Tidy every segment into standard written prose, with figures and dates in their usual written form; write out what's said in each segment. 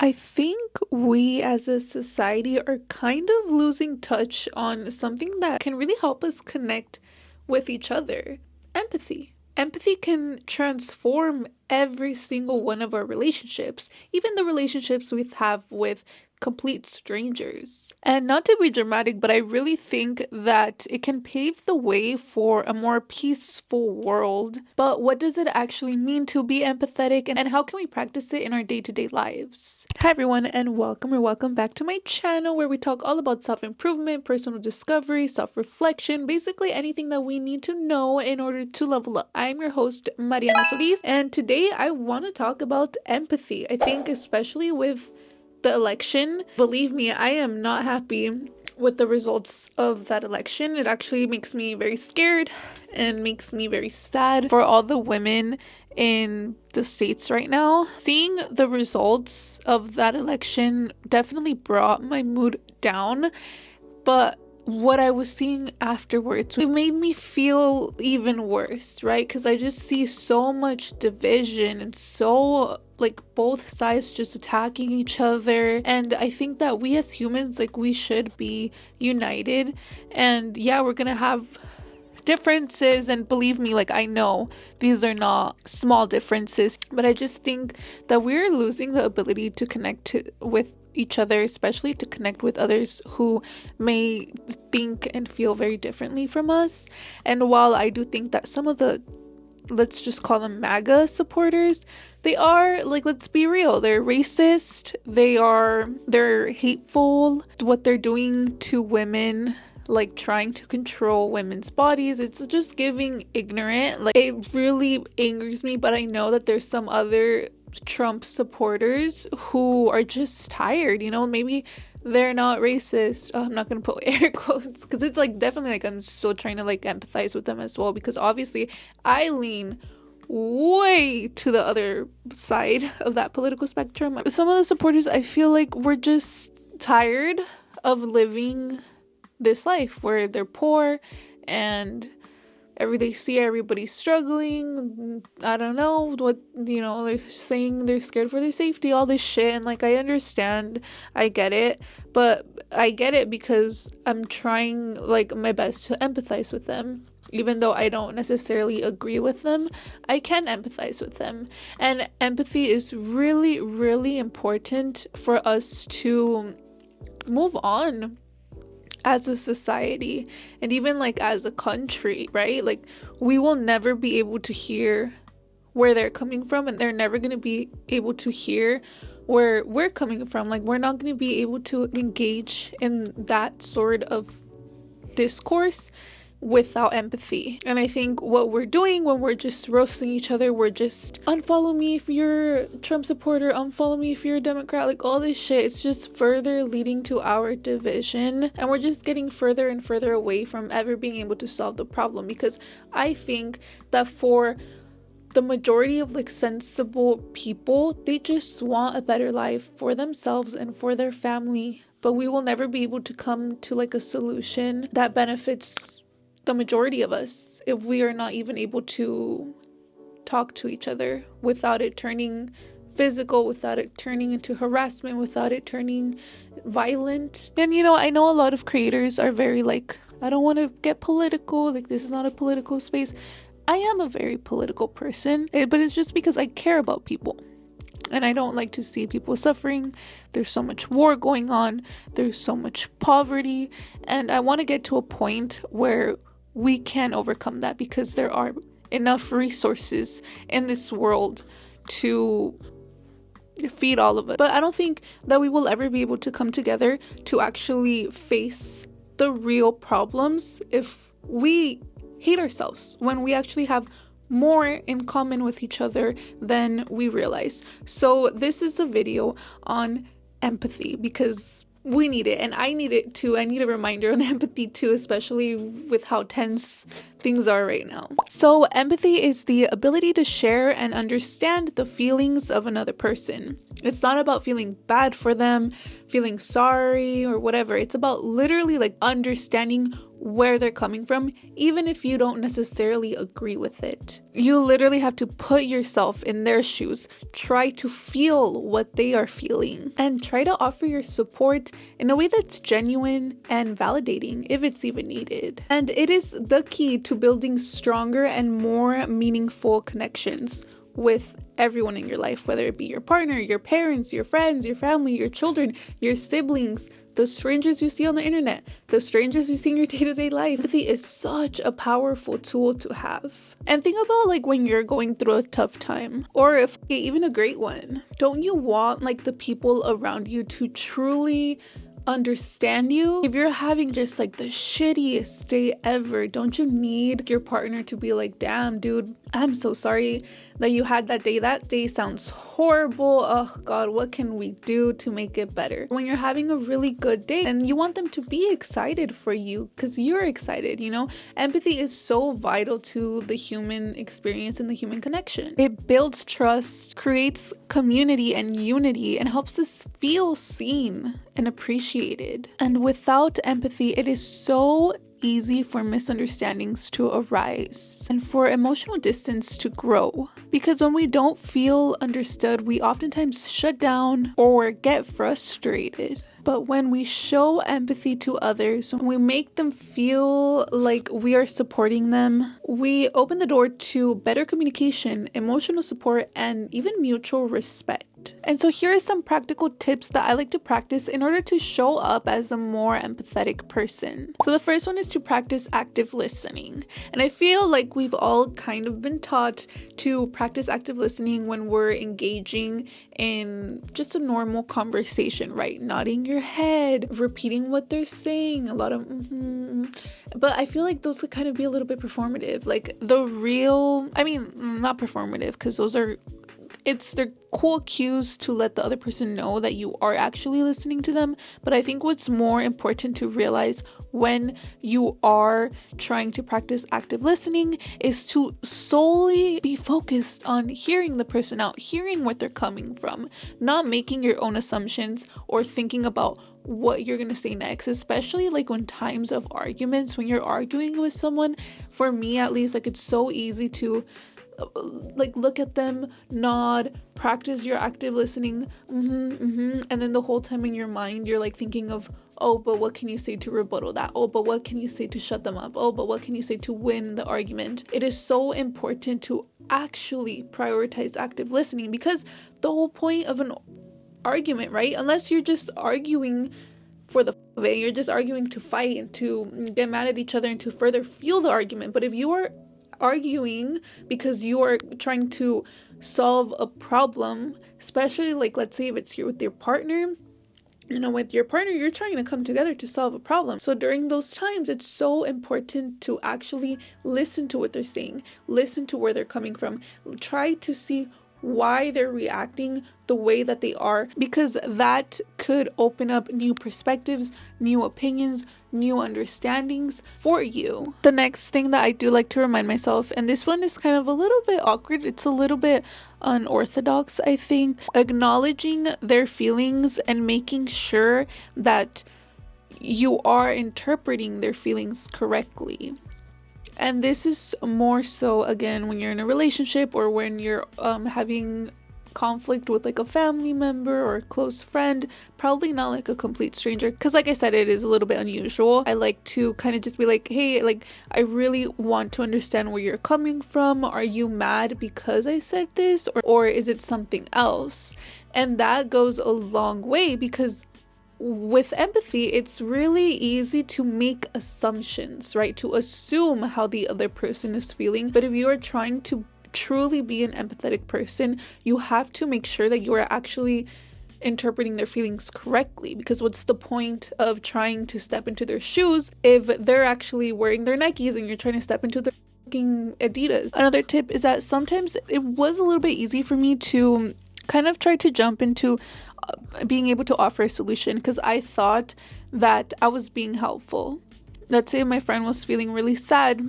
I think we as a society are kind of losing touch on something that can really help us connect with each other. Empathy. Empathy can transform every single one of our relationships, even the relationships we have with complete strangers. And not to be dramatic, but I really think that it can pave the way for a more peaceful world. But what does it actually mean to be empathetic, and how can we practice it in our day-to-day lives? Hi everyone, and welcome back to my channel where we talk all about self-improvement, personal discovery, self-reflection, basically anything that we need to know in order to level up. I'm your host, Mariana Solis, and today I want to talk about empathy. I think especially with the election, believe me, I am not happy with the results of that election. It actually makes me very scared and makes me very sad for all the women in the States right now. Seeing the results of that election definitely brought my mood down, but what I was seeing afterwards, it made me feel even worse, right? Because I just see so much division and so like both sides just attacking each other. And I think that we as humans, like, we should be united. And yeah, we're gonna have differences, and believe me, like, I know these are not small differences, but I just think that we're losing the ability to connect with each other, especially to connect with others who may think and feel very differently from us. And while I do think that some of the, let's just call them MAGA supporters, they are, like, let's be real, they're racist, they're hateful, what they're doing to women, like trying to control women's bodies, it's just giving ignorant. Like, it really angers me, but I know that there's some other Trump supporters who are just tired, maybe they're not racist. I'm not gonna put air quotes because it's like definitely like I'm still trying to like empathize with them as well, because obviously I lean way to the other side of that political spectrum. Some of the supporters, I feel like we're just tired of living this life where they're poor and they see everybody's struggling. I don't know what, they're saying they're scared for their safety, all this shit. And like, I understand, I get it, but I get it because I'm trying like my best to empathize with them. Even though I don't necessarily agree with them, I can empathize with them. And empathy is really, really important for us to move on as a society, and even like as a country, right? Like, we will never be able to hear where they're coming from, and they're never going to be able to hear where we're coming from. Like, we're not going to be able to engage in that sort of discourse without empathy. And I think what we're doing when we're just roasting each other, we're just unfollow me if you're a Trump supporter, unfollow me if you're a Democrat, like all this shit, it's just further leading to our division, and we're just getting further and further away from ever being able to solve the problem. Because I think that for the majority of like sensible people, they just want a better life for themselves and for their family, but we will never be able to come to like a solution that benefits the majority of us if we are not even able to talk to each other without it turning physical, without it turning into harassment, without it turning violent. And I know a lot of creators are very like, I don't want to get political, like this is not a political space. I am a very political person, but it's just because I care about people. And I don't like to see people suffering. There's so much war going on. There's so much poverty. And I want to get to a point where we can overcome that, because there are enough resources in this world to feed all of us. But I don't think that we will ever be able to come together to actually face the real problems if we hate ourselves, when we actually have more in common with each other than we realize. So this is a video on empathy because we need it, and I need it too. I need a reminder on empathy too, especially with how tense things are right now. So empathy is the ability to share and understand the feelings of another person. It's not about feeling bad for them, feeling sorry or whatever. It's about literally like understanding where they're coming from, even if you don't necessarily agree with it. You literally have to put yourself in their shoes, try to feel what they are feeling, and try to offer your support in a way that's genuine and validating if it's even needed. And it is the key to building stronger and more meaningful connections with everyone in your life, whether it be your partner, your parents, your friends, your family, your children, your siblings, the strangers you see on the internet, the strangers you see in your day-to-day life. Empathy is such a powerful tool to have. And think about like when you're going through a tough time, or if even a great one. Don't you want like the people around you to truly understand you? If you're having just like the shittiest day ever, don't you need your partner to be like, damn dude, I'm so sorry that you had that day. That day sounds horrible. Oh God, what can we do to make it better? When you're having a really good day and you want them to be excited for you because you're excited, you know? Empathy is so vital to the human experience and the human connection. It builds trust, creates community and unity, and helps us feel seen and appreciated. And without empathy, it is so easy for misunderstandings to arise and for emotional distance to grow. Because when we don't feel understood, we oftentimes shut down or get frustrated. But when we show empathy to others, when we make them feel like we are supporting them, we open the door to better communication, emotional support, and even mutual respect. And so here are some practical tips that I like to practice in order to show up as a more empathetic person. So the first one is to practice active listening. And I feel like we've all kind of been taught to practice active listening when we're engaging in just a normal conversation, right? Nodding your head, repeating what they're saying, a lot of But I feel like those could kind of be a little bit performative. Like the real, not performative, because they're cool cues to let the other person know that you are actually listening to them. But I think what's more important to realize when you are trying to practice active listening is to solely be focused on hearing the person out, hearing what they're coming from, not making your own assumptions or thinking about what you're going to say next, especially like when times of arguments, when you're arguing with someone. For me at least, like it's so easy to like look at them, nod, practice your active listening, and then the whole time in your mind you're like thinking of, oh, but what can you say to rebuttal that? Oh, but what can you say to shut them up? Oh, but what can you say to win the argument? It is so important to actually prioritize active listening, because the whole point of an argument, right? Unless you're just arguing for the of it, you're just arguing to fight and to get mad at each other and to further fuel the argument. But if you are arguing because you are trying to solve a problem, especially like let's say if it's with your partner, with your partner you're trying to come together to solve a problem. So during those times it's so important to actually listen to what they're saying, listen to where they're coming from, try to see why they're reacting the way that they are, because that could open up new perspectives, new opinions, new understandings for you. The next thing that I do like to remind myself, and this one is kind of a little bit awkward, it's a little bit unorthodox, I think, acknowledging their feelings and making sure that you are interpreting their feelings correctly. And this is more so, again, when you're in a relationship or when you're having conflict with like a family member or a close friend, probably not like a complete stranger, because like I said, it is a little bit unusual. I like to kind of just be like, hey, like I really want to understand where you're coming from. Are you mad because I said this, or is it something else? And that goes a long way, because with empathy, it's really easy to make assumptions, right? To assume how the other person is feeling. But if you are trying to truly be an empathetic person, you have to make sure that you are actually interpreting their feelings correctly, because what's the point of trying to step into their shoes if they're actually wearing their Nikes and you're trying to step into their fucking Adidas? Another tip is that sometimes it was a little bit easy for me to kind of try to jump into being able to offer a solution, because I thought that I was being helpful. Let's say my friend was feeling really sad,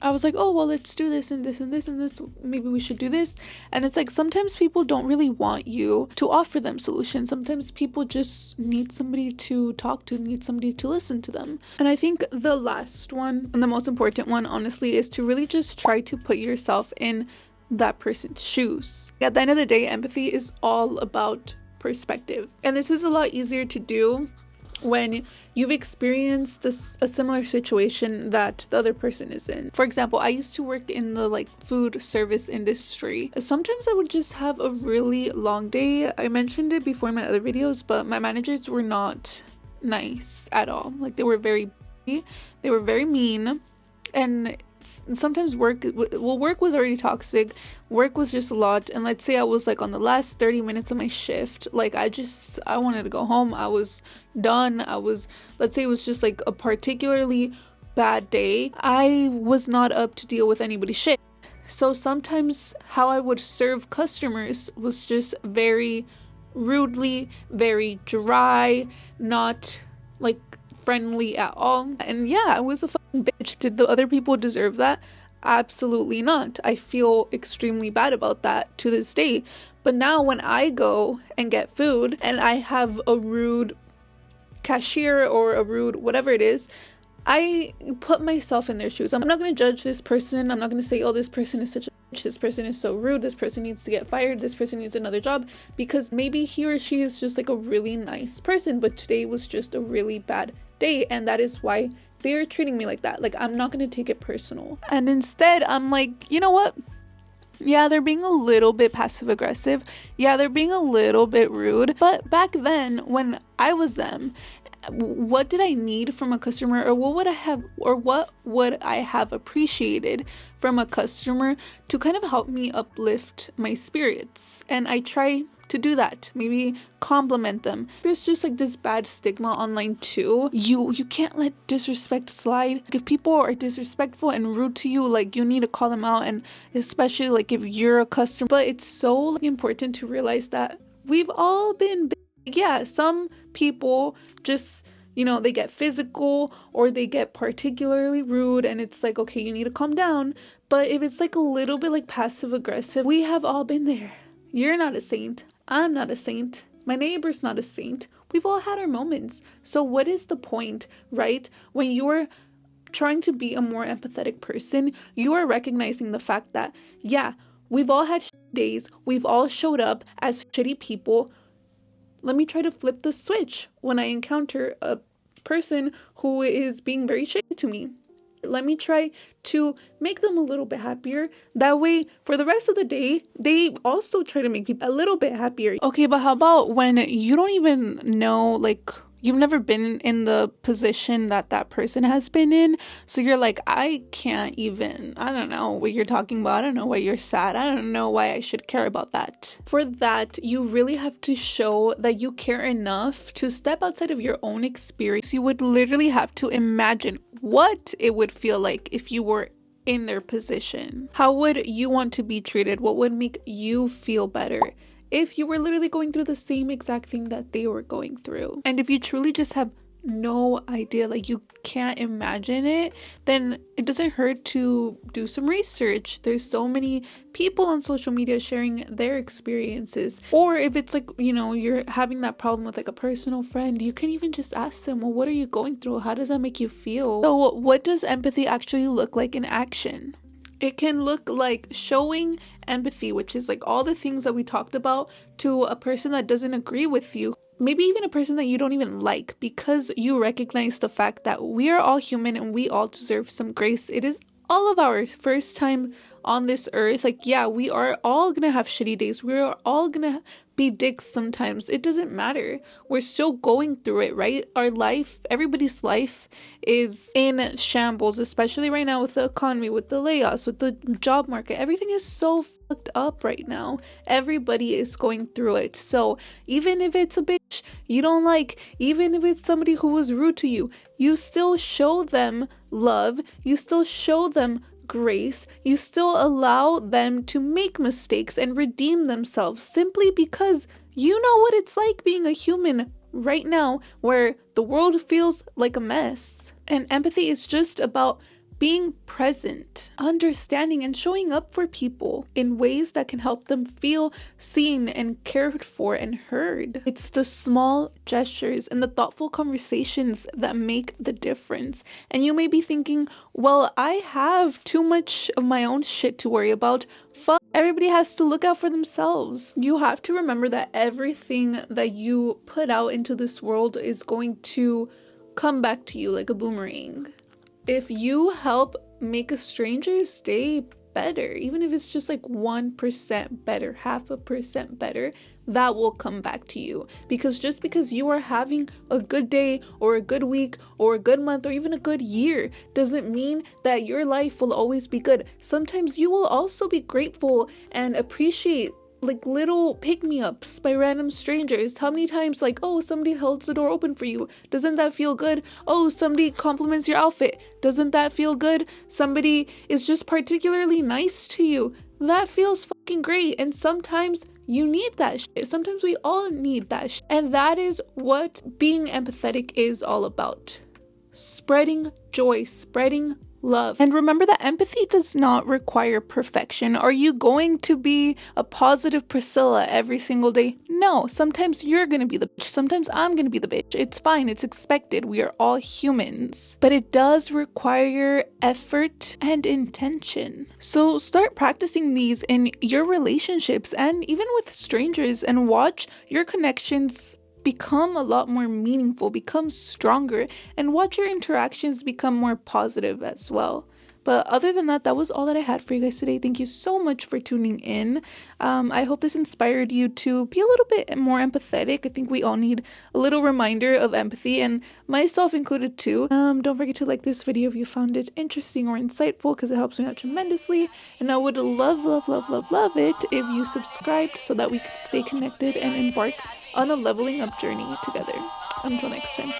I was like, oh, well, let's do this and this and this and this. Maybe we should do this. And it's like sometimes people don't really want you to offer them solutions. Sometimes people just need somebody to talk to, need somebody to listen to them. And I think the last one and the most important one, honestly, is to really just try to put yourself in that person's shoes. At the end of the day, empathy is all about perspective. And this is a lot easier to do when you've experienced a similar situation that the other person is in. For example, I used to work in the food service industry. Sometimes I would just have a really long day. I mentioned it before in my other videos, but my managers were not nice at all. They were very mean, and sometimes work was already toxic. Work was just a lot, and let's say I was on the last 30 minutes of my shift, I wanted to go home. I was done. Let's say it was just a particularly bad day. I was not up to deal with anybody's shit. So sometimes how I would serve customers was just very rudely, very dry, not friendly at all. And yeah, I was a fucking bitch. Did the other people deserve that? Absolutely not. I feel extremely bad about that to this day. But now when I go and get food and I have a rude cashier or a rude whatever it is, I put myself in their shoes. I'm not going to judge this person. I'm not going to say, oh, this person is such a bitch. This person is so rude. This person needs to get fired. This person needs another job. Because maybe he or she is just a really nice person, but today was just a really bad day. And that is why they're treating me like that. I'm not going to take it personal. And instead, I'm you know what? Yeah, they're being a little bit passive aggressive. Yeah, they're being a little bit rude. But back then, when I was them, what did I need from a customer, or what would I have appreciated from a customer to kind of help me uplift my spirits? And I try to do that, maybe compliment them. There's just this bad stigma online too. You can't let disrespect slide. If people are disrespectful and rude to you, you need to call them out, and especially if you're a customer. But it's so important to realize that we've all been yeah, some people just, they get physical or they get particularly rude, and it's okay, you need to calm down. But if it's a little bit passive aggressive, we have all been there. You're not a saint. I'm not a saint. My neighbor's not a saint. We've all had our moments. So what is the point, right? When you're trying to be a more empathetic person, you are recognizing the fact that, yeah, we've all had days. We've all showed up as shitty people. Let me try to flip the switch when I encounter a person who is being very shitty to me. Let me try to make them a little bit happier. That way, for the rest of the day, they also try to make people a little bit happier. Okay, but how about when you don't even know, you've never been in the position that person has been in. So you're I can't even, I don't know what you're talking about. I don't know why you're sad. I don't know why I should care about that. For that, you really have to show that you care enough to step outside of your own experience. You would literally have to imagine what it would feel like if you were in their position. How would you want to be treated? What would make you feel better if you were literally going through the same exact thing that they were going through? And if you truly just have no idea, you can't imagine it, then it doesn't hurt to do some research. There's so many people on social media sharing their experiences. Or if it's you're having that problem with a personal friend, you can even just ask them, well, what are you going through? How does that make you feel? So what does empathy actually look like in action? It can look like showing empathy, which is all the things that we talked about, to a person that doesn't agree with you. Maybe even a person that you don't even like, because you recognize the fact that we are all human and we all deserve some grace. It is all of our first time on this earth. Yeah, we are all gonna have shitty days. We're all gonna be dicks sometimes. It doesn't matter. We're still going through it, right? Our life, everybody's life is in shambles, especially right now with the economy, with the layoffs, with the job market. Everything is so fucked up right now. Everybody is going through it. So even if it's a bitch you don't like, even if it's somebody who was rude to you, you still show them love. You still show them grace. You still allow them to make mistakes and redeem themselves, simply because you know what it's like being a human right now, where the world feels like a mess. And empathy is just about being present, understanding, and showing up for people in ways that can help them feel seen and cared for and heard. It's the small gestures and the thoughtful conversations that make the difference. And you may be thinking, well, I have too much of my own shit to worry about. Fuck, everybody has to look out for themselves. You have to remember that everything that you put out into this world is going to come back to you like a boomerang. If you help make a stranger's day better, even if it's just like 1% better, 0.5% better, that will come back to you. Because just because you are having a good day or a good week or a good month or even a good year doesn't mean that your life will always be good. Sometimes you will also be grateful and appreciate like little pick-me-ups by random strangers. How many times, like, oh, somebody holds the door open for you, doesn't that feel good? Oh, somebody compliments your outfit, doesn't that feel good? Somebody is just particularly nice to you, that feels fucking great. And sometimes you need that shit. Sometimes we all need that shit. And that is what being empathetic is all about. Spreading joy, spreading love. And remember that empathy does not require perfection. Are you going to be a positive Priscilla every single day? No. Sometimes you're going to be the bitch. Sometimes I'm going to be the bitch. It's fine. It's expected. We are all humans. But it does require effort and intention. So start practicing these in your relationships and even with strangers, and watch your connections become a lot more meaningful, become stronger, and watch your interactions become more positive as well. But other than that, that was all that I had for you guys today. Thank you so much for tuning in. I hope this inspired you to be a little bit more empathetic. I think we all need a little reminder of empathy, and myself included too. Don't forget to like this video if you found it interesting or insightful, because it helps me out tremendously. And I would love it if you subscribed so that we could stay connected and embark on a leveling up journey together. Until next time.